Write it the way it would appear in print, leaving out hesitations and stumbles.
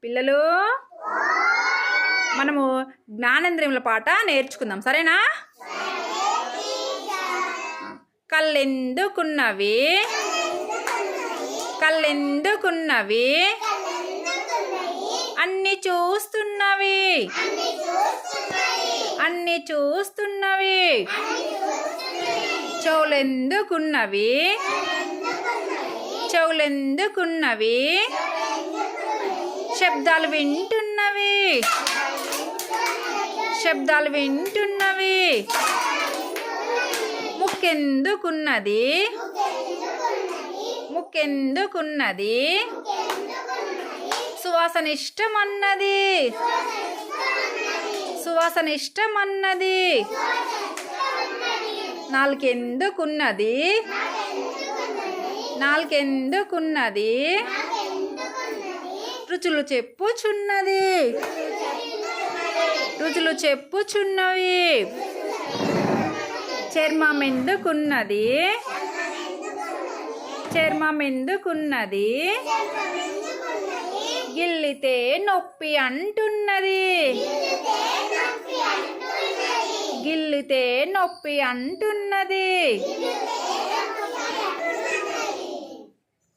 పిల్లలు మనము జ్ఞానేంద్రియముల పాట నేర్చుకుందాం, సరేనా? కళ్ళెందుకున్నవి కళ్ళెందుకున్నవి అన్ని చూస్తున్నవి అన్ని చూస్తున్నవి. చెవులెందుకున్నవి చెవులెందుకున్నవి శబ్దాలు వింటున్నవి శబ్దాలు వింటున్నవి. ముక్కెందుకున్నది ముక్కెందుకున్నది సువాసన ఇష్టమన్నది సువాసన ఇష్టమన్నది. నాలుకెందుకున్నది నాలుకెందుకున్నది రుచులు చెప్పుచున్నది రుచులు చెప్పుచున్నవి. చర్మం ఎందుకున్నది చర్మం ఎందుకున్నది గిల్లితే నొప్పి అంటున్నది గిల్లితే నొప్పి అంటున్నది.